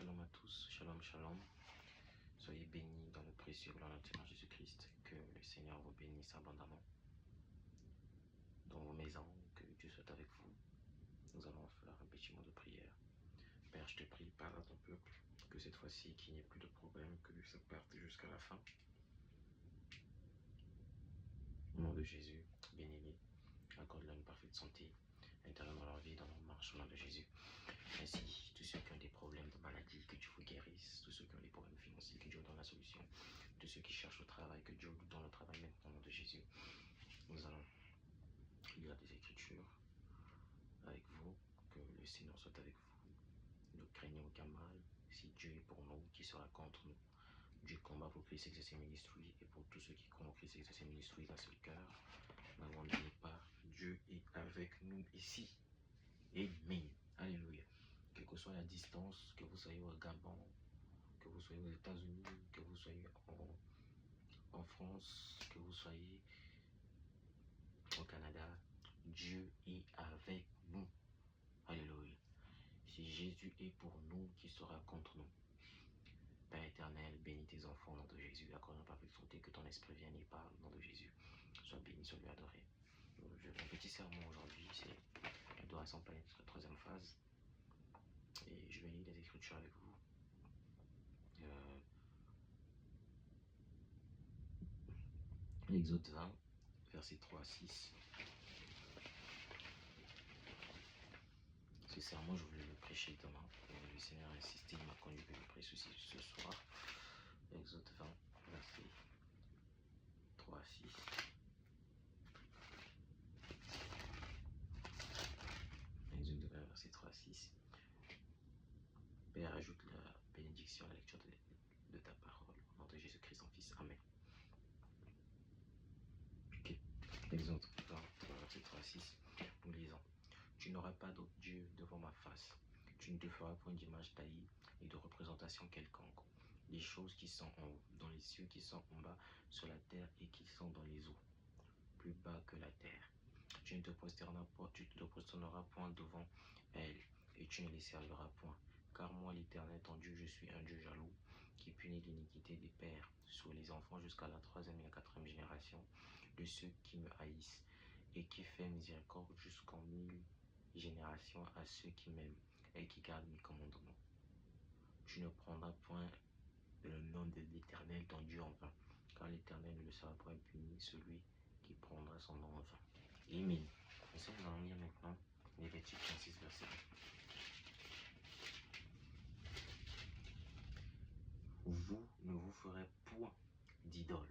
Shalom à tous, shalom, shalom. Soyez bénis dans le précieux nom de notre Seigneur Jésus-Christ. Que le Seigneur vous bénisse abondamment dans vos maisons, que Dieu soit avec vous. Nous allons faire un petit mot de prière. Père, je te prie, parle à ton peuple, que cette fois-ci, qu'il n'y ait plus de problème, que ça parte jusqu'à la fin. Au nom de Jésus, bénis-les, accorde-leur une parfaite santé, intérieure dans leur vie, dans leur marche, au nom de Jésus. Ainsi, tous ceux qui ont des problèmes de maladie, que Dieu vous guérisse. Tous ceux qui ont des problèmes financiers, que Dieu vous donne la solution. Tous ceux qui cherchent au travail, que Dieu vous donne le travail maintenant, au nom de Jésus. Nous allons lire des Écritures avec vous, que le Seigneur soit avec vous. Ne craignez aucun mal. Si Dieu est pour nous, qui sera contre nous? Dieu combat pour Christ exerce ses ministries, et pour tous ceux qui croient en Christ exerce ses ministries d'un seul cœur. N'abandonnez pas, Dieu est avec nous ici. Amen. Alléluia. Quelle que soit la distance, que vous soyez au Gabon, que vous soyez aux États-Unis, que vous soyez en France, que vous soyez au Canada, Dieu est avec nous. Alléluia. Si Jésus est pour nous, qui sera contre nous? Père éternel, bénis tes enfants au nom de Jésus. Accorde une parfaite santé, que ton esprit vienne et parle au nom de Jésus. Sois béni, sois lui adoré. Mon petit sermon aujourd'hui, c'est l'adoration pleine, la troisième phase. Et je vais lire les Écritures avec vous. Exode 20, versets 3 à 6. Ce sermon, je voulais le prêcher demain. Le Seigneur a insisté, il m'a conduit à le prêcher ce soir. Exode 20, versets 3 à 6. Exode 20, versets 3 à 6. Père, ajoute la bénédiction à la lecture de ta parole. Au nom de Jésus-Christ, ton Fils. Amen. Okay. Exode 20, versets 3 à 6. Nous lisons. Tu n'auras pas d'autre Dieu devant ma face. Tu ne te feras point d'image taillée et de représentation quelconque. Les choses qui sont en haut, dans les cieux, qui sont en bas, sur la terre et qui sont dans les eaux, plus bas que la terre. Tu ne te prosterneras point devant elles, et tu ne les serviras point. Car moi, l'Éternel, ton Dieu, je suis un Dieu jaloux, qui punit l'iniquité des pères sur les enfants jusqu'à la 3e et la 4e génération de ceux qui me haïssent, et qui fait miséricorde jusqu'en 1000 générations à ceux qui m'aiment et qui gardent mes commandements. Tu ne prendras point le nom de l'Éternel ton Dieu en vain, car l'Éternel ne le sera point puni celui qui prendra son nom en vain. Amen. Nous allons lire maintenant Lévitique 26, verset 1. Vous ne vous ferez point d'idole.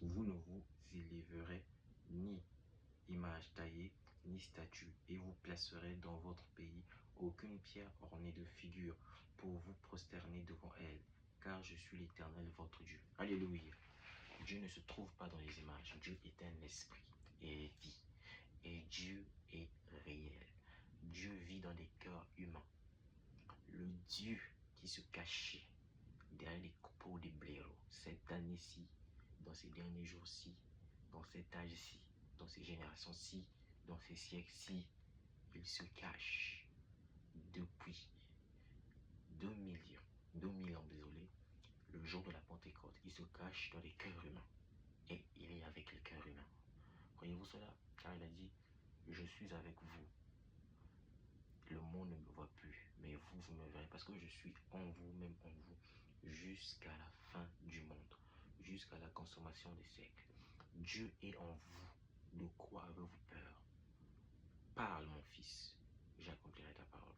Vous ne vous élèverez ni image taillée, ni statue, et vous placerez dans votre pays aucune pierre ornée de figure pour vous prosterner devant elle, car je suis l'Éternel votre Dieu. Alléluia. Dieu ne se trouve pas dans les images. Dieu est un esprit et vie. Et Dieu est réel. Dieu vit dans des cœurs humains. Le Dieu qui se cachait derrière les copeaux des blaireaux, cette année-ci, dans ces derniers jours-ci, dans cet âge-ci, dans ces générations-ci, dans ces siècles-ci, il se cache depuis 2000 ans, désolé, le jour de la Pentecôte. Il se cache dans les cœurs humains et il est avec les cœurs humains. Croyez-vous cela? Car il a dit, je suis avec vous. Le monde ne me voit plus, mais vous, vous me verrez, parce que je suis en vous, même en vous, jusqu'à la fin du monde, jusqu'à la consommation des siècles. Dieu est en vous. De quoi avez-vous peur? Parle, mon fils, j'accomplirai ta parole.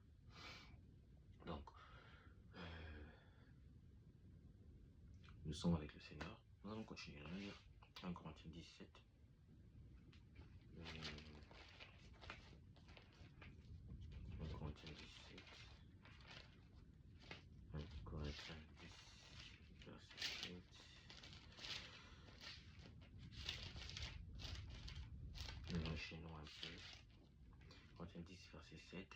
Donc, nous sommes avec le Seigneur. Nous allons continuer à lire 1 Corinthiens 17. 1 Corinthiens 17. 1 Corinthiens 10, verset 7. Nous enchaînons un peu. Corinthiens 10, verset 7.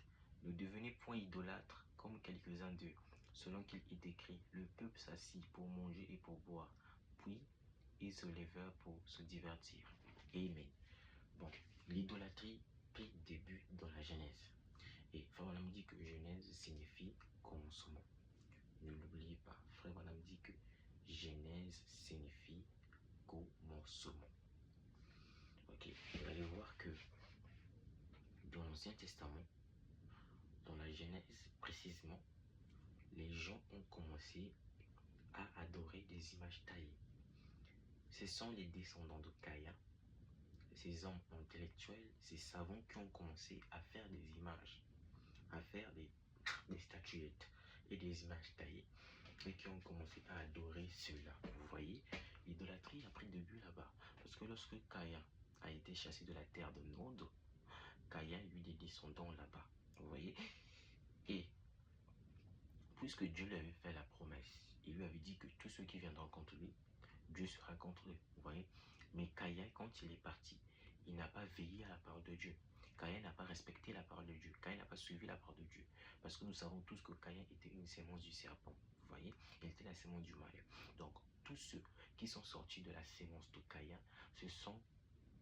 Ne devenez point idolâtres comme quelques-uns d'eux, selon qu'il est écrit, le peuple s'assit pour manger et pour boire, puis ils se levèrent pour se divertir. Amen. Bon, l'idolâtrie prit début dans la Genèse. signifie commencement. Ne l'oubliez pas. Frère Branham dit que Genèse signifie commencement. Ok, vous allez voir que dans l'Ancien Testament, dans la Genèse précisément, les gens ont commencé à adorer des images taillées. Ce sont les descendants de Caïn, ces hommes intellectuels, ces savants qui ont commencé à faire des images, à faire des statuettes et des images taillées, et qui ont commencé à adorer cela. Vous voyez, l'idolâtrie a pris début là-bas. Parce que lorsque Caïn a été chassé de la terre de Nod, Caïn eut des descendants là-bas. Vous voyez, et puisque Dieu lui avait fait la promesse, il lui avait dit que tous ceux qui viendront contre lui, Dieu sera contre eux. Vous voyez, mais Caïn, quand il est parti, il n'a pas veillé à la parole de Dieu. Caïn n'a pas respecté la parole de Dieu. Caïn n'a pas suivi la parole de Dieu. Parce que nous savons tous que Caïn était une sémence du serpent. Vous voyez, il était la sémence du mal. Donc, tous ceux qui sont sortis de la sémence de Caïn se sont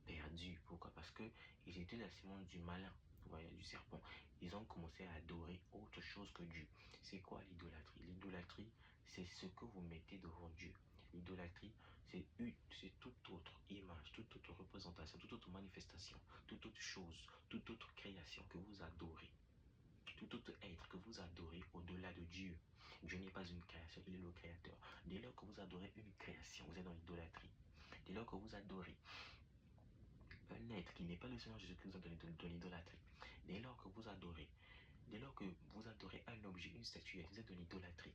perdus. Pourquoi? Parce qu'ils étaient la sémence du malin, vous voyez, du serpent. Ils ont commencé à adorer autre chose que Dieu. C'est quoi l'idolâtrie? L'idolâtrie, c'est ce que vous mettez devant Dieu. L'idolâtrie, c'est toute autre image, toute autre représentation, toute autre manifestation, toute autre chose, toute autre création que vous adorez. Tout autre être que vous adorez au-delà de Dieu. Dieu n'est pas une création, il est le créateur. Dès lors que vous adorez une création, vous êtes dans l'idolâtrie. Dès lors que vous adorez un être qui n'est pas le Seigneur Jésus-Christ, vous êtes dans l'idolâtrie. Dès lors que vous adorez un objet, une statuette, vous êtes dans l'idolâtrie.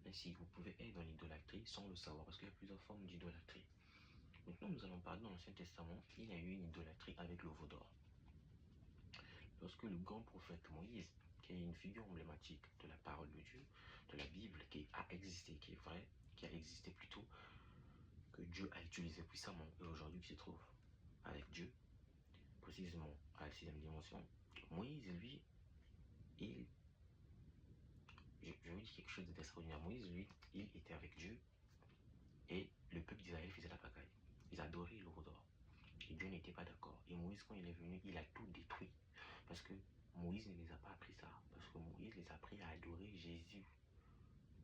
Ainsi, vous pouvez être dans l'idolâtrie sans le savoir, parce qu'il y a plusieurs formes d'idolâtrie. Maintenant, nous allons parler dans l'Ancien Testament, il y a eu une idolâtrie avec le veau d'or. Lorsque le grand prophète Moïse, qui est une figure emblématique de la parole de Dieu, de la Bible, qui a existé, qui est vrai, qui a existé plutôt, que Dieu a utilisé puissamment, et aujourd'hui qui se trouve avec Dieu, précisément à la 6e dimension, Moïse, lui, je vous dis quelque chose d'extraordinaire. Moïse, lui, il était avec Dieu, et le peuple d'Israël faisait la pagaille. Ils adoraient le veau d'or. Et Dieu n'était pas d'accord. Et Moïse, quand il est venu, il a tout détruit. Parce que Moïse ne les a pas appris ça. Parce que Moïse les a appris à adorer Jésus.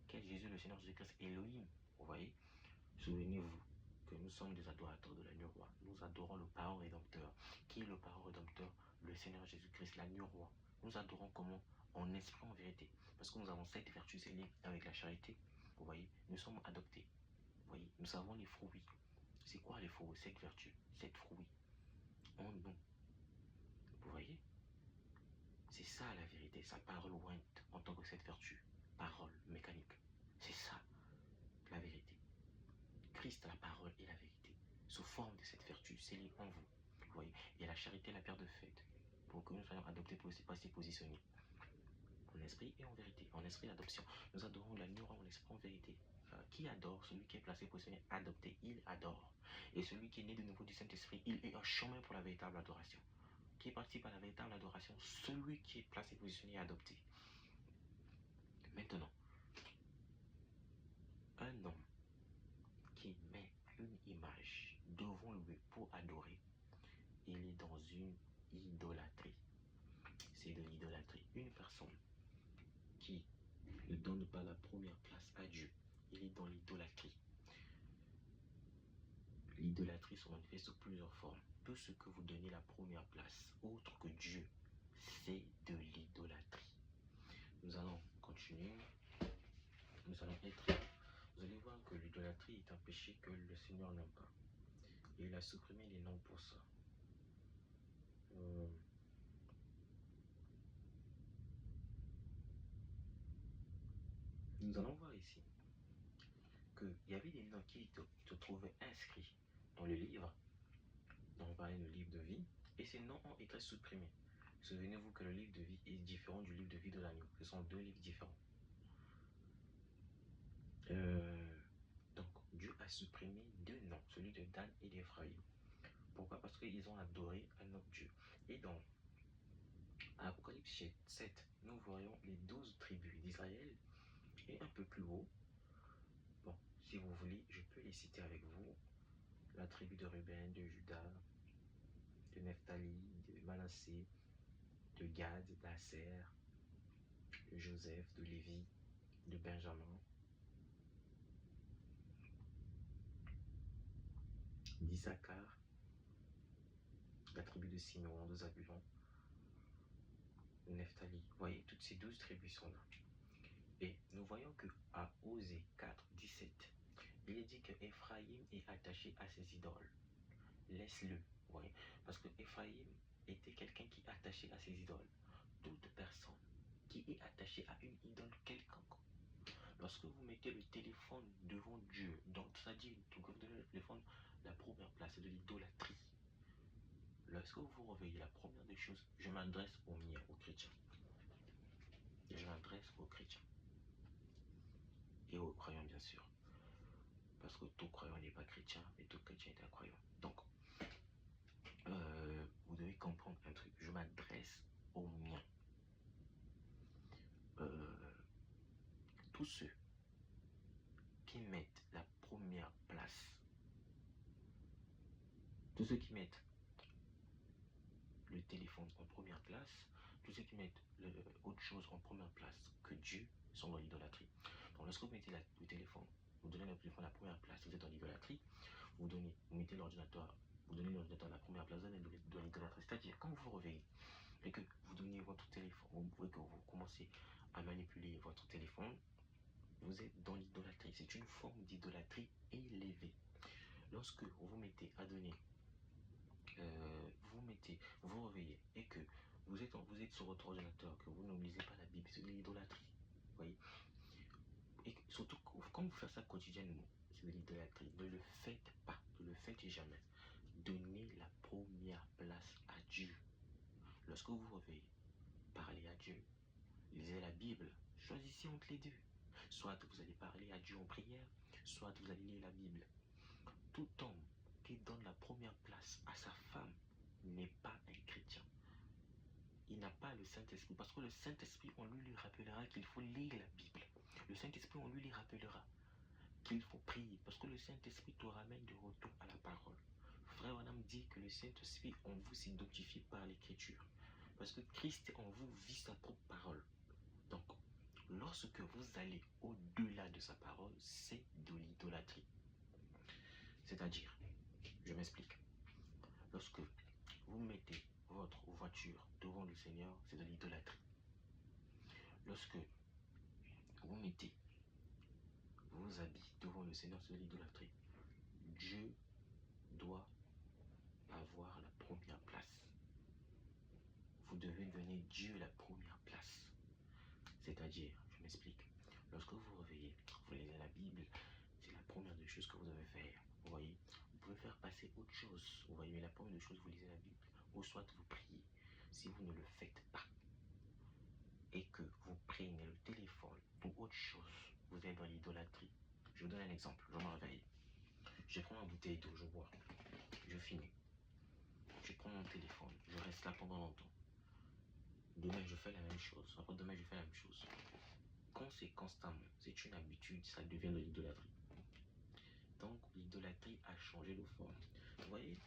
Quel Jésus, le Seigneur Jésus-Christ, Elohim. Vous voyez? Souvenez-vous que nous sommes des adorateurs de l'agneau roi. Nous adorons le parent rédempteur. Qui est le parent rédempteur? Le Seigneur Jésus-Christ, l'agneau roi. Nous adorons comment? En esprit, en vérité. Parce que nous avons cette vertu, c'est lié avec la charité. Vous voyez? Nous sommes adoptés. Vous voyez? Nous savons les fruits. C'est quoi les fruits? Cette vertu, cette fruit. En nous. Vous voyez? C'est ça la vérité. Sa parole ointe en tant que cette vertu. Parole mécanique. C'est ça la vérité. Christ, la parole et la vérité, sous forme de cette vertu, c'est lié en vous. Vous voyez, il y a la charité, la paire de fête, pour que nous soyons adoptés pour s'y positionner. En esprit et en vérité. En esprit, l'adoption. Nous adorons l'agneau en esprit, en vérité. Qui adore? Celui qui est placé, positionné, adopté, il adore. Et celui qui est né de nouveau du Saint-Esprit, il est un chemin pour la véritable adoration. Qui participe à la véritable adoration? Celui qui est placé, positionné et adopté. Maintenant, un homme qui met une image devant lui pour adorer, il est dans une idolâtrie. C'est de l'idolâtrie. Une personne qui ne donne pas la première place à Dieu, il est dans l'idolâtrie. L'idolâtrie se manifeste sous plusieurs formes. Tout ce que vous donnez la première place, autre que Dieu, c'est de l'idolâtrie. Nous allons continuer. Nous allez voir que l'idolâtrie est un péché que le Seigneur n'aime pas. Et il a supprimé les noms pour ça. Nous allons voir ici qu'il y avait des noms qui se trouvaient inscrits dans le livre, dont on parlait le livre de vie, et ces noms ont été supprimés. Souvenez-vous que le livre de vie est différent du livre de vie de l'agneau. Ce sont deux livres différents. Donc, Dieu a supprimé deux noms, celui de Dan et d'Ephraïm. Pourquoi? Parce qu'ils ont adoré un autre Dieu. Et dans Apocalypse 7, nous voyons les 12 tribus d'Israël, et un peu plus haut, bon, si vous voulez, je peux les citer avec vous. La tribu de Ruben, de Juda, de Nephtali, de Manassé, de Gad, d'Aser, Joseph, de Lévi, de Benjamin, d'Issachar, la tribu de Simeon, de Zabulon, Nephtali. Vous voyez, toutes ces 12 tribus sont là. Et nous voyons que à Osée 4, 17, il est dit que Ephraïm est attaché à ses idoles. Laisse-le, vous voyez, parce que Ephraïm était quelqu'un qui est attaché à ses idoles. Toute personne qui est attachée à une idole quelconque, lorsque vous mettez le téléphone devant Dieu, donc c'est-à-dire que vous donnez le téléphone la première place, c'est de l'idolâtrie. Lorsque vous vous réveillez, la première des choses, je m'adresse aux miens, aux chrétiens. Je m'adresse aux chrétiens. Et aux croyants, bien sûr. Parce que tout croyant n'est pas chrétien, et tout chrétien est un croyant. Donc, vous devez comprendre un truc. Je m'adresse aux miens. Tous ceux qui mettent la première place, tous ceux qui mettent le téléphone en première place, tous ceux qui mettent autre chose en première place que Dieu sont dans l'idolâtrie. Donc lorsque vous mettez le téléphone, vous donnez le téléphone à la première place, vous êtes dans l'idolâtrie. Vous mettez l'ordinateur, vous donnez l'ordinateur à la première place, vous êtes dans l'idolâtrie. C'est-à-dire, quand vous vous réveillez et que vous donnez votre téléphone, et que vous commencez à manipuler votre téléphone, vous êtes dans l'idolâtrie. C'est une forme d'idolâtrie élevée. Lorsque vous mettez à donner, vous vous réveillez et que vous êtes sur votre ordinateur, que vous ne lisez pas la Bible, c'est de l'idolâtrie. Vous voyez? Et surtout, quand vous faites ça quotidiennement, c'est de l'idolâtrie. Ne le faites pas, ne le faites jamais. Donnez la première place à Dieu. Lorsque vous vous réveillez, parlez à Dieu. Lisez la Bible. Choisissez entre les deux. Soit vous allez parler à Dieu en prière, soit vous allez lire la Bible. Tout homme qui donne la première place à sa femme n'est pas un chrétien. Il n'a pas le Saint-Esprit, parce que le Saint-Esprit, on lui rappellera qu'il faut lire la Bible. Le Saint-Esprit, on lui rappellera qu'il faut prier, parce que le Saint-Esprit te ramène de retour à la parole. Frère Branham dit que le Saint-Esprit en vous s'identifie par l'Écriture, parce que Christ en vous vit sa propre parole. Donc, lorsque vous allez au-delà de sa parole, c'est de l'idolâtrie. C'est-à-dire, je m'explique. Lorsque vous mettez votre voiture devant le Seigneur, c'est de l'idolâtrie. Lorsque vous mettez vos habits devant le Seigneur, c'est de l'idolâtrie. Dieu doit avoir la première place. Vous devez donner Dieu la première place. C'est-à-dire, je m'explique, lorsque vous vous réveillez, vous lisez la Bible, c'est la première des choses que vous devez faire. Vous voyez, vous pouvez faire passer autre chose. Vous voyez, mais la première des choses, vous lisez la Bible, ou soit vous priez. Si vous ne le faites pas, et que vous prenez le téléphone ou autre chose, vous êtes dans l'idolâtrie. Je vous donne un exemple, je me réveille. Je prends ma bouteille d'eau, je bois, je finis. Je prends mon téléphone, je reste là pendant longtemps. Demain, je fais la même chose. Après demain, je fais la même chose. Quand c'est constamment, c'est une habitude, ça devient de l'idolâtrie. Donc, l'idolâtrie a changé de forme. Vous voyez,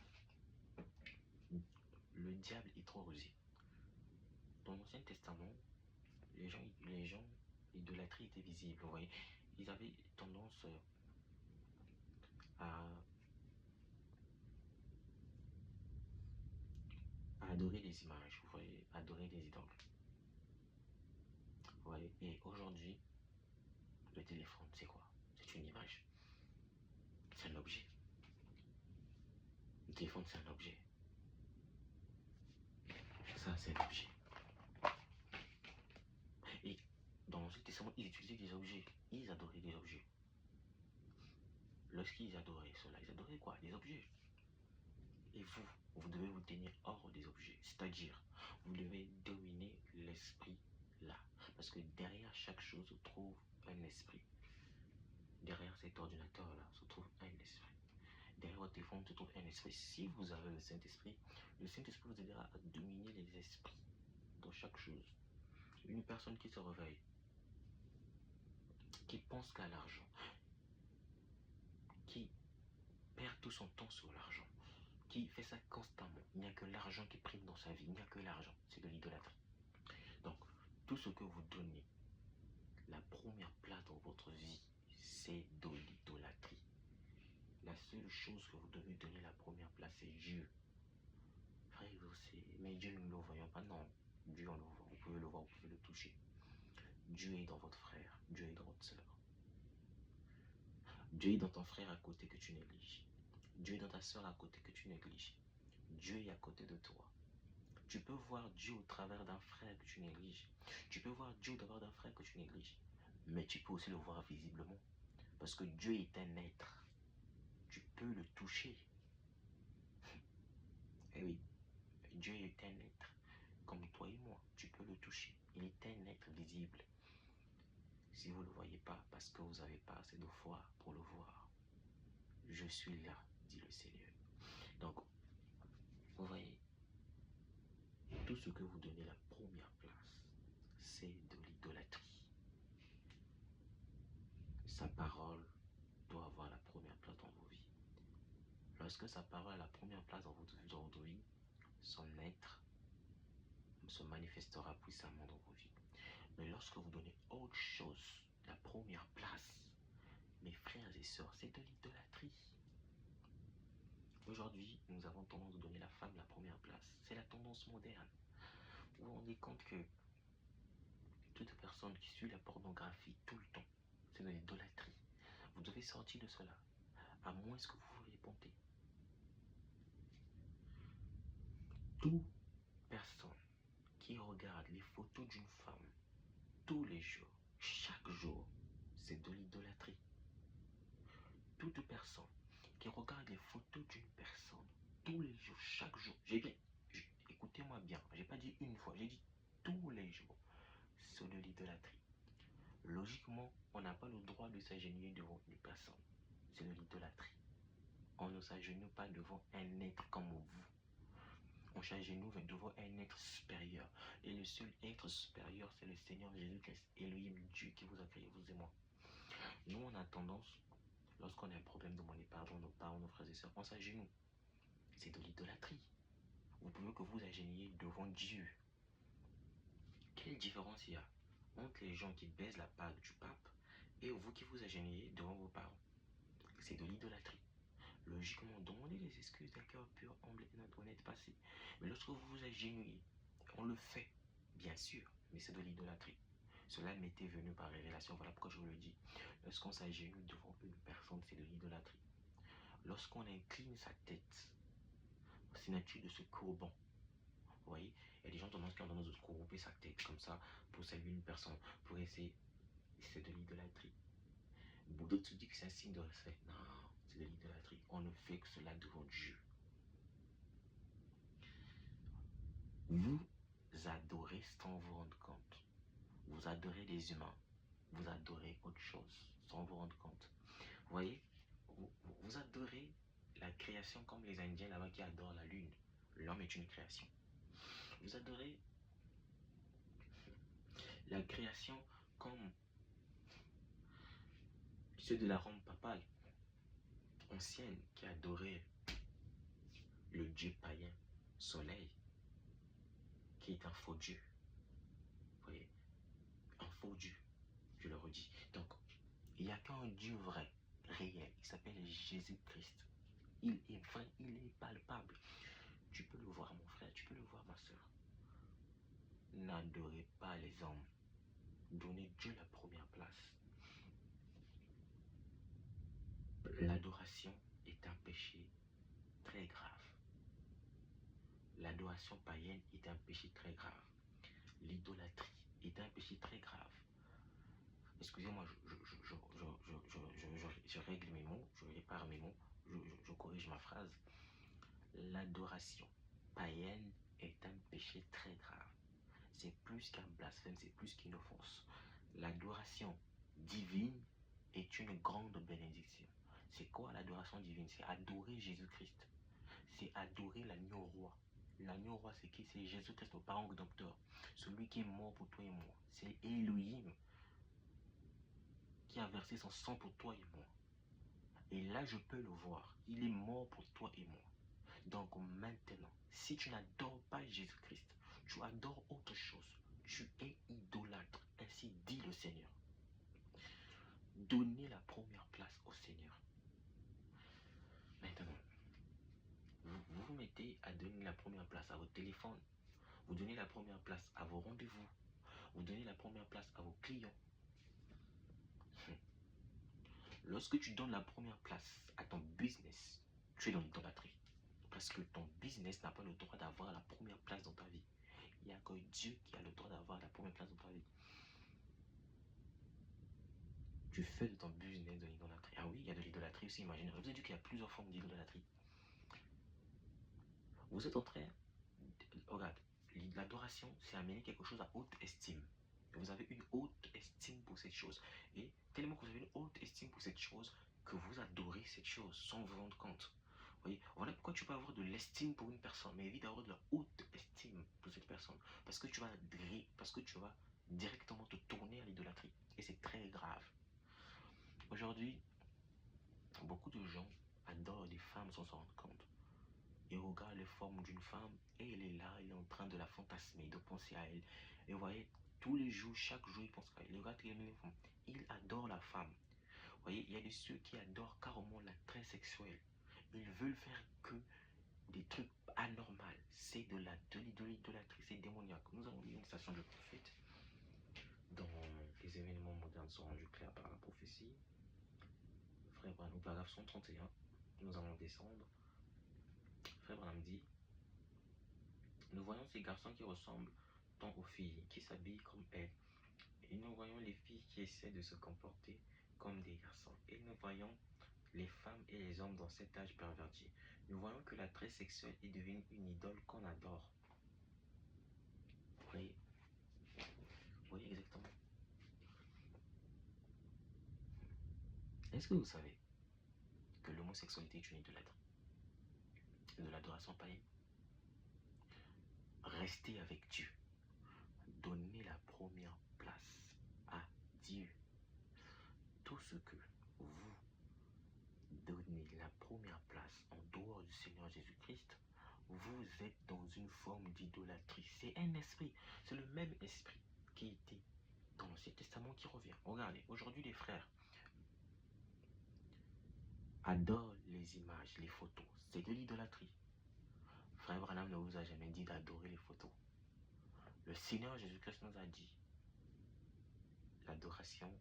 le diable est trop rusé. Dans l'Ancien Testament, l'idolâtrie était visible. Vous voyez, ils avaient tendance à adorer des images, vous voyez, adorer des idoles. Vous voyez, et aujourd'hui, le téléphone, c'est quoi? C'est une image. C'est un objet. Le téléphone, c'est un objet. Ça, c'est un objet. Et dans l'Ancien Testament, ils utilisaient des objets. Ils adoraient des objets. Lorsqu'ils adoraient cela, ils adoraient quoi? Des objets. Et vous devez vous tenir hors des objets. C'est-à-dire, vous devez dominer l'esprit là. Parce que derrière chaque chose se trouve un esprit. Derrière cet ordinateur-là se trouve un esprit. Derrière votre téléphone se trouve un esprit. Si vous avez le Saint-Esprit vous aidera à dominer les esprits dans chaque chose. Une personne qui se réveille, qui pense qu'à l'argent, qui perd tout son temps sur l'argent, qui fait ça constamment, il n'y a que l'argent qui prime dans sa vie, il n'y a que l'argent, c'est de l'idolâtrie. Donc, tout ce que vous donnez la première place dans votre vie, c'est de l'idolâtrie. La seule chose que vous devez donner la première place, c'est Dieu. Frère, mais Dieu, nous ne le voyons pas. Non, Dieu, on le voit. Vous pouvez le voir, vous pouvez le toucher. Dieu est dans votre frère, Dieu est dans votre soeur. Dieu est dans ton frère à côté que tu négliges. Dieu est dans ta soeur à côté que tu négliges. Dieu est à côté de toi. Tu peux voir Dieu au travers d'un frère que tu négliges. Tu peux voir Dieu au travers d'un frère que tu négliges. Mais tu peux aussi le voir visiblement. Parce que Dieu est un être. Tu peux le toucher. Eh oui, Dieu est un être. Comme toi et moi, tu peux le toucher. Il est un être visible. Si vous ne le voyez pas, parce que vous n'avez pas assez de foi pour le voir. Je suis là, dit le Seigneur. Donc, vous voyez, tout ce que vous donnez la première place, c'est de l'idolâtrie. Sa parole doit avoir la première place dans vos vies. Lorsque sa parole a la première place dans votre vie, son être se manifestera puissamment dans vos vies. Mais lorsque vous donnez autre chose, la première place, mes frères et sœurs, c'est de l'idolâtrie. Aujourd'hui, nous avons tendance à donner la femme la première place. C'est la tendance moderne. Vous vous rendez compte que toute personne qui suit la pornographie tout le temps, c'est de l'idolâtrie. Vous devez sortir de cela, à moins que vous vous répondez. Toute personne qui regarde les photos d'une femme tous les jours, chaque jour, c'est de l'idolâtrie. Toute personne qui regarde les photos d'une personne tous les jours, chaque jour, écoutez-moi bien, j'ai pas dit une fois, j'ai dit tous les jours, c'est de l'idolâtrie. Logiquement, on n'a pas le droit de s'agenouiller devant une personne. C'est de l'idolâtrie. On ne s'agenouille pas devant un être comme vous. On s'agenouille devant un être supérieur. Et le seul être supérieur, c'est le Seigneur Jésus-Christ, Elohim, Dieu qui vous a créé, vous et moi. Nous, on a tendance, lorsqu'on a un problème, de demander pardon à nos parents, nos frères et sœurs, on s'agenouille. C'est de l'idolâtrie. Vous pouvez que vous agenouillez devant Dieu. Quelle différence il y a entre les gens qui baisent la bague du pape et vous qui vous agenouillez devant vos parents? C'est de l'idolâtrie. Logiquement, demandez des excuses d'un cœur pur, humble et honnête passé. Mais lorsque vous vous agenouillez, on le fait, bien sûr, mais c'est de l'idolâtrie. Cela m'était venu par révélation, voilà pourquoi je vous le dis. Lorsqu'on s'agenouille devant une personne, c'est de l'idolâtrie. Lorsqu'on incline sa tête, c'est nature de ce courbant. Vous voyez, il y a des gens qui ont tendance à courber sa tête comme ça pour saluer une personne, pour essayer. C'est de l'idolâtrie. D'autres se disent que c'est un signe de respect. Non, c'est de l'idolâtrie. On ne fait que cela devant Dieu. Vous adorez sans vous rendre compte. Vous adorez les humains. Vous adorez autre chose sans vous rendre compte. Vous voyez, vous adorez la création comme les Indiens là-bas qui adorent la lune. L'homme est une création. Vous adorez la création comme ceux de la Rome papale ancienne qui adorait le dieu païen soleil, qui est un faux dieu. Vous voyez, un faux dieu, je le redis. Donc, il n'y a qu'un Dieu vrai, réel, il s'appelle Jésus-Christ. Il est vrai, il est palpable. Tu peux le voir, mon frère, tu peux le voir, ma soeur. N'adorez pas les hommes. Donnez Dieu la première place. L'adoration est un péché très grave. L'adoration païenne est un péché très grave. L'idolâtrie est un péché très grave. Excusez-moi, je règle mes mots, je répare mes mots, je corrige ma phrase. L'adoration païenne est un péché très grave. C'est plus qu'un blasphème, c'est plus qu'une offense. L'adoration divine est une grande bénédiction. C'est quoi l'adoration divine? C'est adorer Jésus-Christ. C'est adorer l'agneau roi. L'agneau roi, c'est qui? C'est Jésus-Christ, le parent docteur. Celui qui est mort pour toi et moi. C'est Elohim qui a versé son sang pour toi et moi. Et là, je peux le voir. Il est mort pour toi et moi. Donc maintenant, si tu n'adores pas Jésus-Christ, tu adores autre chose. Tu es idolâtre. Ainsi dit le Seigneur. Donnez la première place au Seigneur. Maintenant, vous vous mettez à donner la première place à votre téléphone. Vous donnez la première place à vos rendez-vous. Vous donnez la première place à vos clients. Lorsque tu donnes la première place à ton business, tu es dans l'idolâtrie. Parce que ton business n'a pas le droit d'avoir la première place dans ta vie. Il n'y a que Dieu qui a le droit d'avoir la première place dans ta vie. Tu fais de ton business de l'idolâtrie. Ah oui, il y a de l'idolâtrie aussi, imaginez. Je vous ai dit qu'il y a plusieurs formes d'idolâtrie. Vous êtes en train, regarde, l'adoration, c'est amener quelque chose à haute estime. Vous avez une haute estime pour cette chose. Et tellement que vous avez une haute estime pour cette chose, que vous adorez cette chose sans vous rendre compte. Vous voyez, voilà pourquoi tu peux avoir de l'estime pour une personne, mais évite d'avoir de la haute estime pour cette personne. Parce que tu vas directement te tourner à l'idolâtrie. Et c'est très grave. Aujourd'hui, beaucoup de gens adorent des femmes sans s'en rendre compte. Ils regardent les formes d'une femme et elle est là, il est en train de la fantasmer, de penser à elle. Et vous voyez, tous les jours, chaque jour, il pense à elle. Il regarde les femmes. Il adore la femme. Vous voyez, il y a de ceux qui adorent carrément l'attrait sexuel. Ils veulent faire que des trucs anormaux. C'est de l'idolâtrie, c'est démoniaque. Nous avons vu une station de prophète dont les événements modernes sont rendus clairs par la prophétie. Frère Branham, au paragraphe 131, nous allons descendre. Frère Branham dit: nous voyons ces garçons qui ressemblent tant aux filles, qui s'habillent comme elles. Et nous voyons les filles qui essaient de se comporter comme des garçons. Et nous voyons les femmes et les hommes dans cet âge perverti. Nous voyons que l'attrait sexuel est devenu une idole qu'on adore. Vous voyez exactement. Est-ce que vous savez que l'homosexualité est une idolâtrie? De l'adoration païenne? Restez avec Dieu. Donnez la première place à Dieu. Tout ce que vous donnez la première place en dehors du Seigneur Jésus-Christ, vous êtes dans une forme d'idolâtrie. C'est un esprit. C'est le même esprit qui était dans l'Ancien Testament qui revient. Regardez, aujourd'hui les frères adorent les images, les photos. C'est de l'idolâtrie. Frère Branham ne vous a jamais dit d'adorer les photos. Le Seigneur Jésus-Christ nous a dit l'adoration.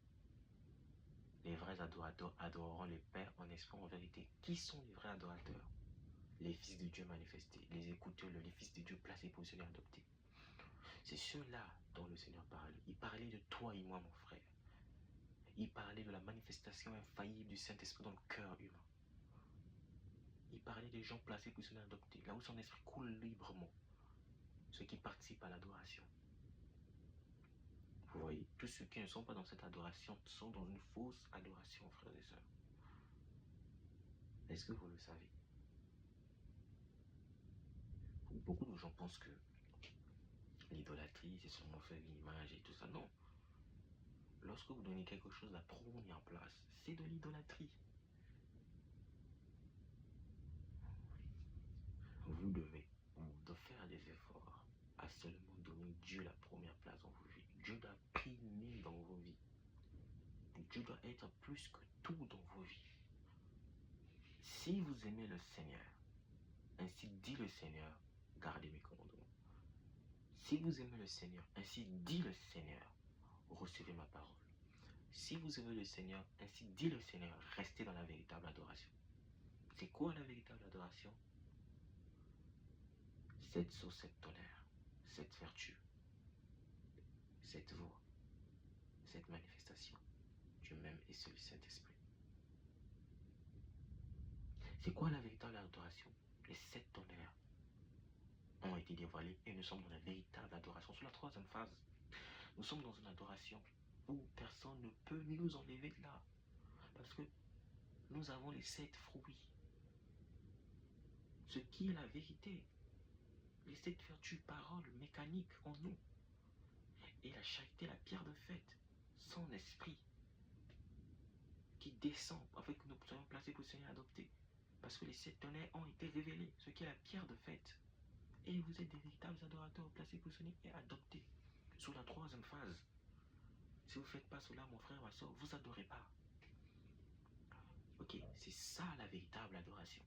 Les vrais adorateurs adoreront le Père en esprit, en vérité. Qui sont les vrais adorateurs? Les fils de Dieu manifestés, les écouteurs, les fils de Dieu placés, positionnés, adoptés. C'est ceux-là dont le Seigneur parlait. Il parlait de toi et moi, mon frère. Il parlait de la manifestation infaillible du Saint-Esprit dans le cœur humain. Il parlait des gens placés, positionnés, adoptés, là où son esprit coule librement. Ceux qui participent à l'adoration. Vous voyez, tous ceux qui ne sont pas dans cette adoration sont dans une fausse adoration, frères et sœurs. Est-ce que vous le savez? Beaucoup de gens pensent que l'idolâtrie, c'est seulement faire une image et tout ça. Non. Lorsque vous donnez quelque chose la première place, c'est de l'idolâtrie. Vous devez de faire des efforts à seulement donner Dieu la première place dans vos vies. Dieu doit primer dans vos vies. Dieu doit être plus que tout dans vos vies. Si vous aimez le Seigneur, ainsi dit le Seigneur, gardez mes commandements. Si vous aimez le Seigneur, ainsi dit le Seigneur, recevez ma parole. Si vous aimez le Seigneur, ainsi dit le Seigneur, restez dans la véritable adoration. C'est quoi la véritable adoration? Cette source, cette tonnerre, cette vertu, cette voix, cette manifestation, Dieu même et celui Saint-Esprit. C'est quoi la véritable adoration? Les 7 tonnerres ont été dévoilés et nous sommes dans la véritable adoration. Sur la 3e phase, nous sommes dans une adoration où personne ne peut nous enlever de là. Parce que nous avons les 7 fruits. Ce qui est la vérité. Les 7 vertus, paroles, mécaniques en nous. Et la charité, la pierre de fête. Son esprit qui descend afin que nous soyons placés pour le Seigneur adopté. Parce que les 7 tonnerres ont été révélés. Ce qui est la pierre de fête. Et vous êtes des véritables adorateurs placés pour le Seigneur et adoptés. Sur la 3e phase. Si vous ne faites pas cela, mon frère, ma soeur, vous n'adorez pas. Ok, c'est ça la véritable adoration.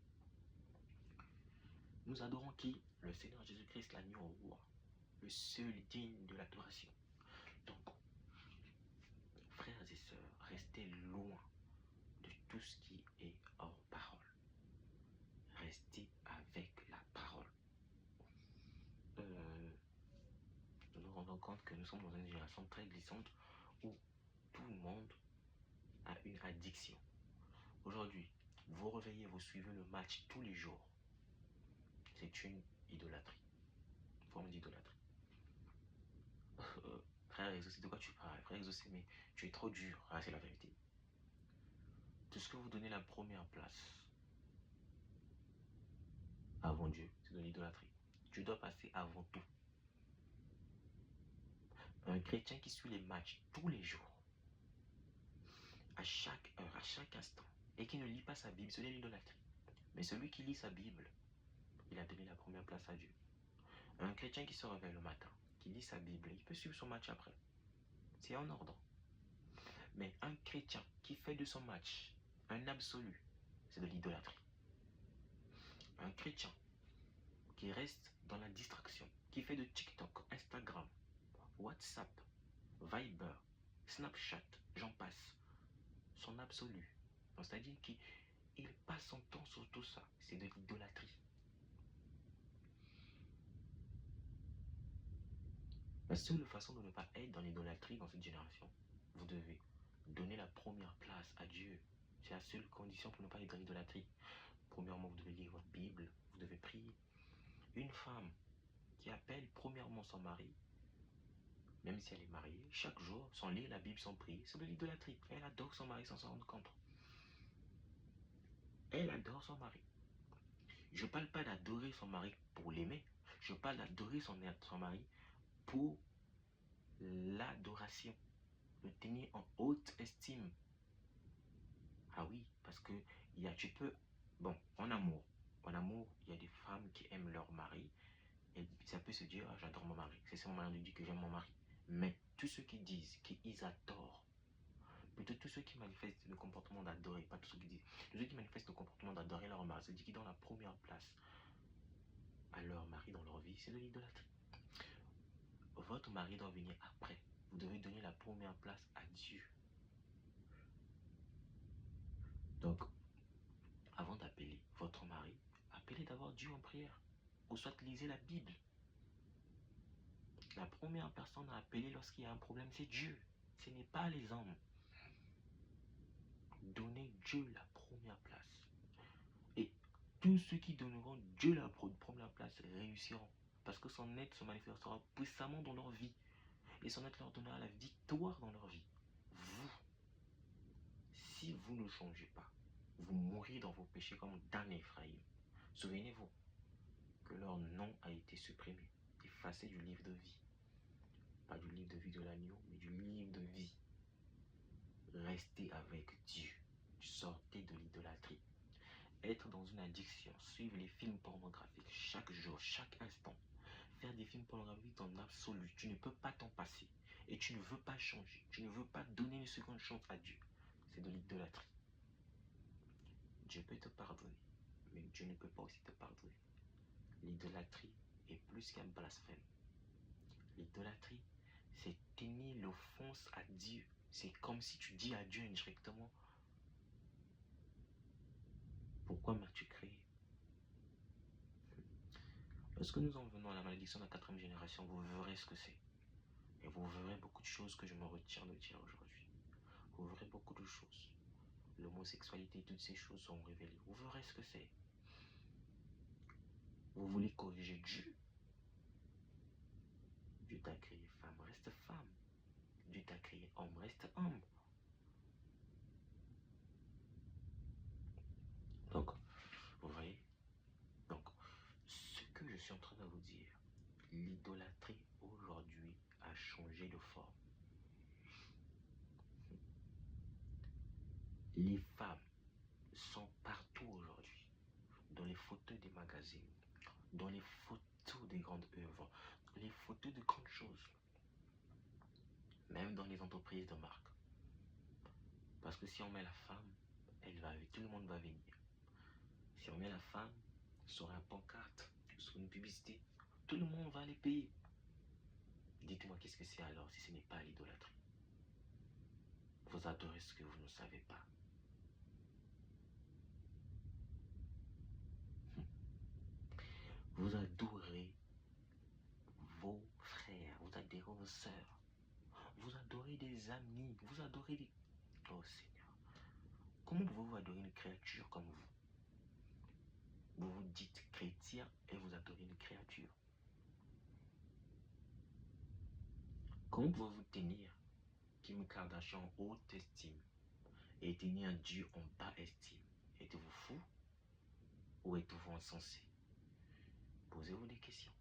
Nous adorons qui? Le Seigneur Jésus-Christ, l'agneau roi, le seul digne de l'adoration. Donc, frères et sœurs, restez loin de tout ce qui est hors parole. Restez avec la parole. Nous nous rendons compte que nous sommes dans une génération très glissante où tout le monde a une addiction. Aujourd'hui, vous réveillez, vous suivez le match tous les jours. C'est une idolâtrie, une forme d'idolâtrie. Frère Exaucé, de quoi tu parles? Frère Exaucé, mais tu es trop dur. Ah, c'est la vérité. Tout ce que vous donnez la première place avant Dieu, c'est de l'idolâtrie. Tu dois passer avant tout. Un chrétien qui suit les matchs tous les jours, à chaque heure, à chaque instant, et qui ne lit pas sa Bible, c'est de l'idolâtrie. Mais celui qui lit sa Bible, il a donné la première place à Dieu. Un chrétien qui se réveille le matin, qui lit sa Bible, il peut suivre son match après. C'est en ordre. Mais un chrétien qui fait de son match un absolu, c'est de l'idolâtrie. Un chrétien qui reste dans la distraction, qui fait de TikTok, Instagram, WhatsApp, Viber, Snapchat, j'en passe, son absolu. C'est-à-dire qu'il passe son temps sur tout ça. C'est de l'idolâtrie. La seule façon de ne pas être dans l'idolâtrie dans cette génération, vous devez donner la première place à Dieu. C'est la seule condition pour ne pas être dans l'idolâtrie. Premièrement, vous devez lire votre Bible, vous devez prier. Une femme qui appelle premièrement son mari, même si elle est mariée, chaque jour, sans lire la Bible, sans prier, c'est de l'idolâtrie. Elle adore son mari sans s'en rendre compte. Elle adore son mari. Je ne parle pas d'adorer son mari pour l'aimer. Je parle d'adorer son mari pour l'adoration. Le tenir en haute estime. Ah oui, parce que tu peux... Bon, en amour, il y a des femmes qui aiment leur mari. Et ça peut se dire, ah, j'adore mon mari. C'est mon manière de dire que j'aime mon mari. Mais tous ceux qui disent qu'ils adorent, plutôt tous ceux qui manifestent le comportement d'adorer, pas tous ceux qui disent, tous ceux qui manifestent le comportement d'adorer leur mari, c'est-à-dire qu'ils donnent la première place à leur mari dans leur vie, c'est de l'idolâtrie. Votre mari doit venir après. Vous devez donner la première place à Dieu. Donc, avant d'appeler votre mari, appelez d'abord Dieu en prière. Ou soit lisez la Bible. La première personne à appeler lorsqu'il y a un problème, c'est Dieu. Ce n'est pas les hommes. Donnez Dieu la première place. Et tous ceux qui donneront Dieu la première place réussiront. Parce que son aide se manifestera puissamment dans leur vie. Et son aide leur donnera la victoire dans leur vie. Vous, si vous ne changez pas, vous mourrez dans vos péchés comme Dan et Ephraïm. Souvenez-vous que leur nom a été supprimé, effacé du livre de vie. Pas du livre de vie de l'agneau, mais du livre de vie. Restez avec Dieu. Sortez de l'idolâtrie. Être dans une addiction, suivre les films pornographiques chaque jour, chaque instant. Faire des films pornographiques en absolu. Tu ne peux pas t'en passer. Et tu ne veux pas changer. Tu ne veux pas donner une seconde chance à Dieu. C'est de l'idolâtrie. Dieu peut te pardonner, mais Dieu ne peut pas aussi te pardonner. L'idolâtrie est plus qu'un blasphème. L'idolâtrie, c'est tenir l'offense à Dieu. C'est comme si tu dis à Dieu indirectement, pourquoi m'as-tu créé? Lorsque nous en venons à la malédiction de la 4e génération, vous verrez ce que c'est. Et vous verrez beaucoup de choses que je me retiens de dire aujourd'hui. Vous verrez beaucoup de choses. L'homosexualité, toutes ces choses sont révélées. Vous verrez ce que c'est. Vous voulez corriger Dieu? Dieu t'a créé femme, reste femme. Dieu t'a créé homme, reste homme. Donc, vous voyez? Donc, ce que je suis en train de vous dire, l'idolâtrie aujourd'hui a changé de forme. Les femmes sont partout aujourd'hui, dans les photos des magazines, dans les photos des grandes œuvres, les photos de grandes choses, même dans les entreprises de marque. Parce que si on met la femme tout le monde va venir. Si on met la femme sur un pancarte, sur une publicité, tout le monde va les payer. Dites-moi qu'est-ce que c'est alors si ce n'est pas l'idolâtrie? Vous adorez ce que vous ne savez pas. Vous adorez vos frères, vous adorez vos sœurs, vous adorez des amis, vous adorez des... Oh Seigneur, comment pouvez-vous adorer une créature comme vous? Vous vous dites chrétien et vous adorez une créature. Comment pouvez-vous tenir Kim Kardashian en haute estime et tenir un Dieu en bas estime? Êtes-vous fou ou êtes-vous insensé? Posez-vous des questions.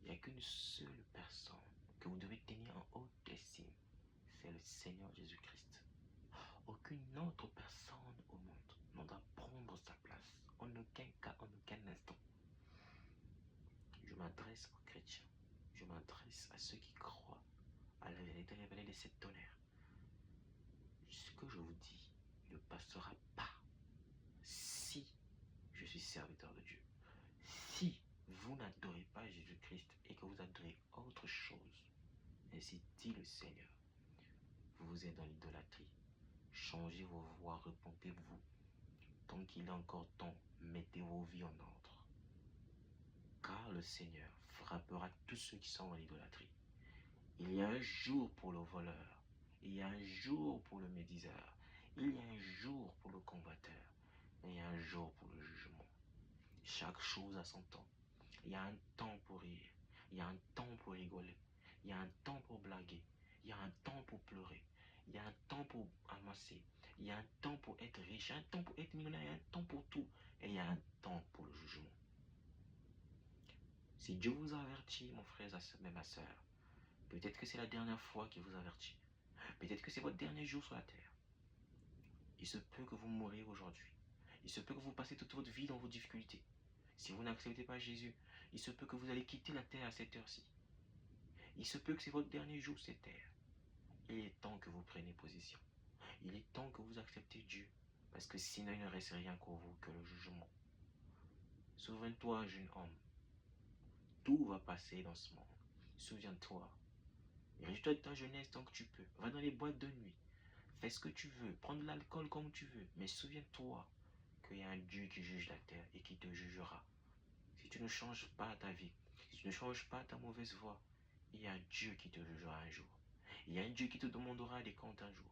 Il n'y a qu'une seule personne que vous devez tenir en haute estime. C'est le Seigneur Jésus-Christ. Aucune autre personne au monde ne doit prendre sa place. En aucun cas, en aucun instant. Je m'adresse aux chrétiens. Je m'adresse à ceux qui croient à la vérité révélée de cette tonnerre. Ce que je vous dis ne passera pas si je suis serviteur de Dieu. Si vous n'adorez pas Jésus-Christ et que vous adorez autre chose, ainsi dit le Seigneur, vous êtes dans l'idolâtrie. Changez vos voies, repentez-vous. Tant qu'il est encore temps, mettez vos vies en ordre. Car le Seigneur frappera tous ceux qui sont dans l'idolâtrie. Il y a un jour pour le voleur. Il y a un jour pour le médiseur. Il y a un jour pour le combatteur. Il y a un jour pour le jugement. Chaque chose a son temps. Il y a un temps pour rire. Il y a un temps pour rigoler. Il y a un temps pour blaguer. Il y a un temps pour pleurer. Il y a un temps pour amasser. Il y a un temps pour être riche. Il y a un temps pour être millionnaire. Il y a un temps pour tout. Et il y a un temps pour le jugement. Si Dieu vous a averti, mon frère et ma soeur, peut-être que c'est la dernière fois qu'il vous avertit. Peut-être que c'est votre dernier jour sur la terre. Il se peut que vous mouriez aujourd'hui. Il se peut que vous passez toute votre vie dans vos difficultés. Si vous n'acceptez pas Jésus, il se peut que vous allez quitter la terre à cette heure-ci. Il se peut que c'est votre dernier jour sur cette terre. Il est temps que vous preniez position. Il est temps que vous acceptez Dieu. Parce que sinon, il ne reste rien pour vous que le jugement. Souviens-toi, jeune homme. Tout va passer dans ce monde. Souviens-toi. Réjouis-toi de ta jeunesse tant que tu peux. Va dans les boîtes de nuit. Fais ce que tu veux. Prends de l'alcool comme tu veux. Mais souviens-toi qu'il y a un Dieu qui juge la terre et qui te jugera. Si tu ne changes pas ta vie, si tu ne changes pas ta mauvaise voie, il y a un Dieu qui te jugera un jour. Il y a un Dieu qui te demandera des comptes un jour.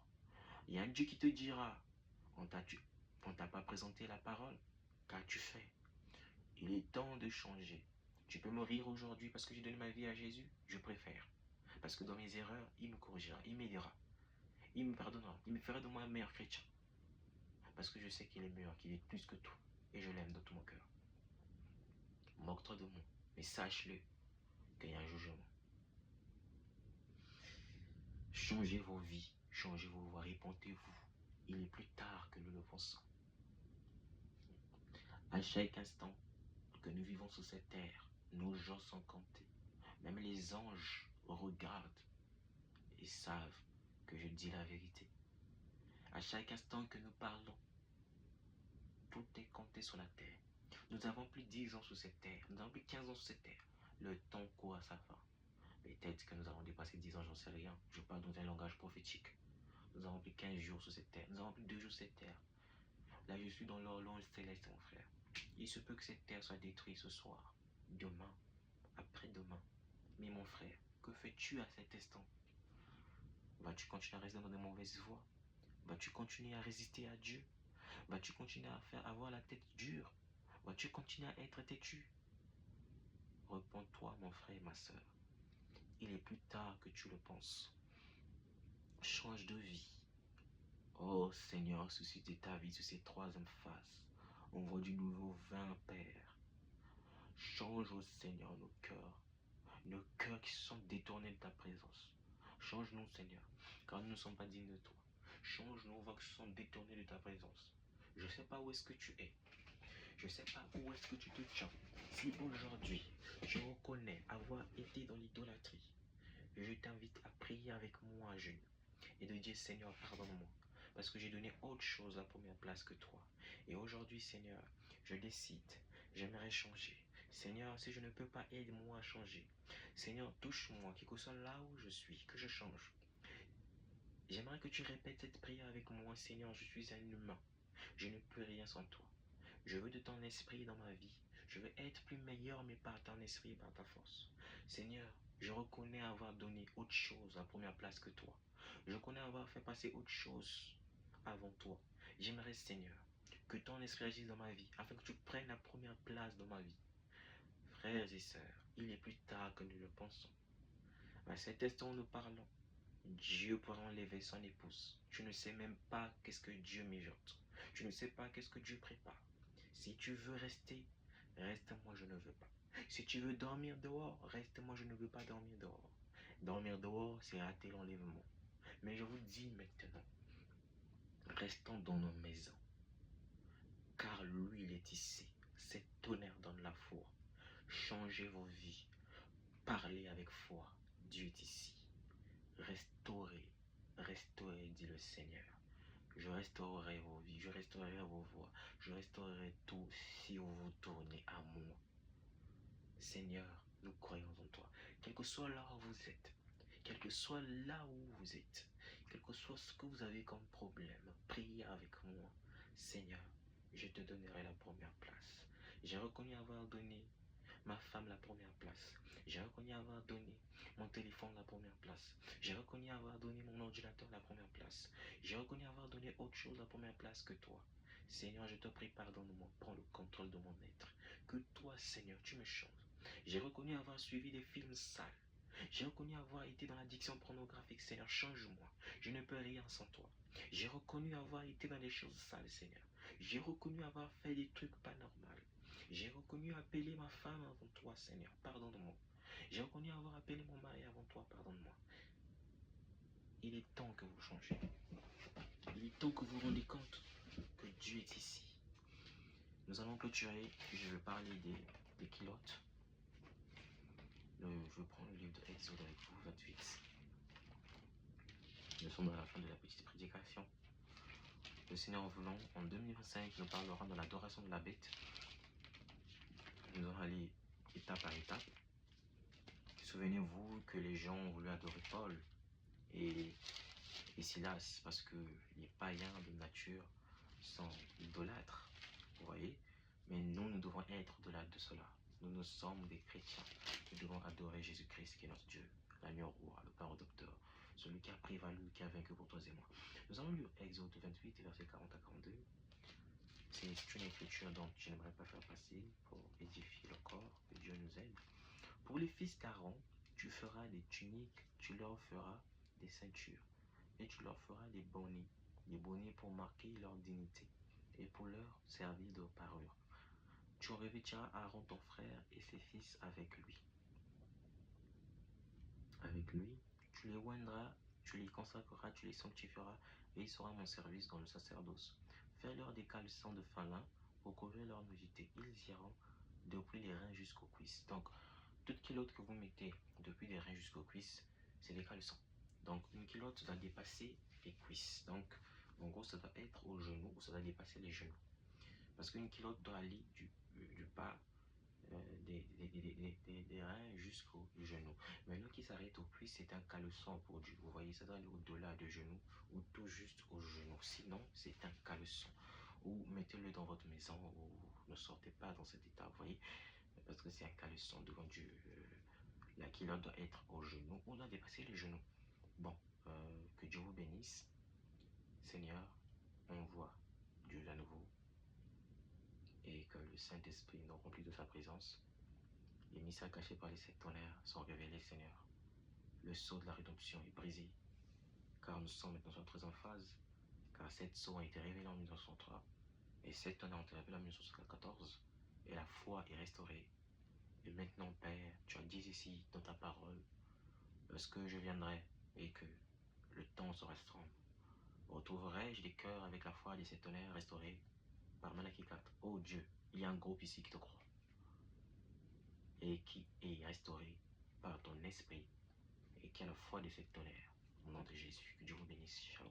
Il y a un Dieu qui te dira, on t'a pas présenté la parole, qu'as-tu fait? Il est temps de changer. Tu peux me rire aujourd'hui parce que j'ai donné ma vie à Jésus, je préfère. Parce que dans mes erreurs, il me corrigera, il m'aidera, il me pardonnera, il me fera de moi un meilleur chrétien. Parce que je sais qu'il est meilleur, qu'il est plus que tout. Et je l'aime de tout mon cœur. Moque-toi de moi, mais sache-le qu'il y a un jugement. Changez vos vies, changez vos voies, répentez-vous. Il est plus tard que nous le pensons. À chaque instant que nous vivons sur cette terre, nos jours sont comptés. Même les anges regardent et savent que je dis la vérité. À chaque instant que nous parlons, tout est compté sur la terre. Nous avons plus 10 ans sur cette terre, nous avons plus 15 ans sur cette terre. Le temps court à sa fin. Peut-être que nous avons dépassé 10 ans, j'en sais rien. Je parle dans un langage prophétique. Nous avons plus 15 jours sur cette terre. Nous avons plus 2 jours sur cette terre. Là, je suis dans l'horloge céleste, mon frère. Il se peut que cette terre soit détruite ce soir, demain, après-demain. Mais mon frère, que fais-tu à cet instant? Vas-tu continuer à rester dans de mauvaises voies? Vas-tu continuer à résister à Dieu? Vas-tu continuer à avoir la tête dure? Vas-tu continuer à être têtu? Repends-toi, mon frère et ma soeur. Il est plus tard que tu le penses. Change de vie. Oh Seigneur, suscite ta vie sur ces troisième faces. Envoie du nouveau vin, Père. Change, oh Seigneur, nos cœurs qui sont détournés de ta présence. Change-nous, Seigneur, car nous ne sommes pas dignes de toi. Change nos voix qui sont détournées de ta présence. Je ne sais pas où est-ce que tu es. Je ne sais pas où est-ce que tu te tiens. Si aujourd'hui, je reconnais avoir été dans l'idolâtrie, je t'invite à prier avec moi, jeune, et de dire, Seigneur, pardonne-moi. parce que j'ai donné autre chose à la première place que toi. Et aujourd'hui, Seigneur, je décide, j'aimerais changer. Seigneur, si je ne peux pas, aide-moi à changer. Seigneur, touche-moi, quel que soit là où je suis, que je change. J'aimerais que tu répètes cette prière avec moi, Seigneur, je suis un humain. Je ne peux rien sans toi. Je veux de ton esprit dans ma vie. Je veux être plus meilleur, mais par ton esprit et par ta force. Seigneur, je reconnais avoir donné autre chose à la première place que toi. Je reconnais avoir fait passer autre chose avant toi. J'aimerais, Seigneur, que ton esprit agisse dans ma vie, afin que tu prennes la première place dans ma vie. Frères et sœurs, il est plus tard que nous le pensons. À cet instant où nous parlons, Dieu pourra enlever son épouse. Tu ne sais même pas qu'est-ce que Dieu mijote. Tu ne sais pas qu'est-ce que Dieu prépare. Si tu veux rester, reste, moi je ne veux pas. Si tu veux dormir dehors, reste, moi je ne veux pas dormir dehors. Dormir dehors, c'est rater l'enlèvement. Mais je vous dis maintenant, restons dans nos maisons, car l'huile est ici. Cet tonnerre donne la foi. Changez vos vies. Parlez avec foi. Dieu est ici. Restaurez, restaurez, dit le Seigneur. Je restaurerai vos vies, je restaurerai vos voix, je restaurerai tout si vous vous tournez à moi. Seigneur, nous croyons en toi. Quel que soit là où vous êtes, quel que soit là où vous êtes, quel que soit ce que vous avez comme problème, priez avec moi. Seigneur, je te donnerai la première place. J'ai reconnu avoir donné ma femme la première place. J'ai reconnu avoir donné mon téléphone la première place. J'ai reconnu avoir donné mon ordinateur la première place. J'ai reconnu avoir donné autre chose la première place que toi. Seigneur, je te prie, pardonne-moi, prends le contrôle de mon être. Que toi, Seigneur, tu me changes. J'ai reconnu avoir suivi des films sales. J'ai reconnu avoir été dans l'addiction pornographique. Seigneur, change-moi. Je ne peux rien sans toi. J'ai reconnu avoir été dans des choses sales, Seigneur. J'ai reconnu avoir fait des trucs pas normaux. J'ai reconnu appeler ma femme avant toi, Seigneur. Pardonne-moi. J'ai reconnu avoir appelé mon mari avant toi. Pardonne-moi. Il est temps que vous changez. Il est temps que vous vous rendez compte que Dieu est ici. Nous allons clôturer. Je vais parler des kilotes. Je vais prendre le livre de Exode avec vous, 28. Nous sommes à la fin de la petite prédication. Le Seigneur voulant, en 2025, nous parlera de l'adoration de la bête. Nous allons aller étape par étape. Souvenez-vous que les gens ont voulu adorer Paul et Silas parce que les païens de nature sont idolâtres, vous voyez. Mais nous devons être au-delà de cela. Nous sommes des chrétiens. Nous devons adorer Jésus-Christ qui est notre Dieu, l'agneau roi, le Père adopteur, celui qui a prévalu, qui a vaincu pour toi et moi. Nous allons lire Exode 28, versets 40 à 42. C'est une écriture dont je n'aimerais pas faire passer pour édifier le corps, que Dieu nous aide. Pour les fils d'Aaron, tu feras des tuniques, tu leur feras des ceintures, et tu leur feras des bonnets pour marquer leur dignité, et pour leur servir de parure. Tu revêtiras Aaron ton frère et ses fils avec lui. Avec lui, tu les oindras, tu les consacreras, tu les sanctifieras, et ils seront à mon service dans le sacerdoce. Fais-leur des caleçons de fin lin pour couvrir leur nudité. Ils iront depuis les reins jusqu'aux cuisses. Donc, toute culotte que vous mettez depuis les reins jusqu'aux cuisses, c'est des caleçons. Donc, une culotte doit dépasser les cuisses. Donc, en gros, ça doit être au genou ou ça doit dépasser les genoux. Parce qu'une culotte doit aller du bas des reins jusqu'au genou. Maintenant qui s'arrête aux cuisses, c'est un caleçon pour Dieu. Vous voyez, ça doit aller au-delà du genou ou tout juste au genou. Sinon, c'est un caleçon. Ou mettez-le dans votre maison ou ne sortez pas dans cet état, vous voyez, parce que c'est un caleçon devant Dieu. La culotte doit être au genou ou doit dépasser les genoux. Bon, que Dieu vous bénisse. Seigneur, on voit Dieu à nouveau et que le Saint-Esprit nous remplit de sa présence. Les mystères cachés par les sept tonnerres sont révélés, Seigneur. Le sceau de la rédemption est brisé, car nous sommes maintenant très en phase, car sept sceaux ont été révélés en 1903, et sept tonnerres ont été révélés en 1914, et la foi est restaurée. Et maintenant, Père, tu as dit ici dans ta parole, lorsque je viendrai et que le temps se restreint, retrouverai-je des cœurs avec la foi des sept tonnerres restaurés par Malachie 4. Oh Dieu, il y a un groupe ici qui te croit et qui est restauré par ton esprit et qui a la foi de cette tonnerre. Au nom de Jésus, que Dieu vous bénisse. Shalom.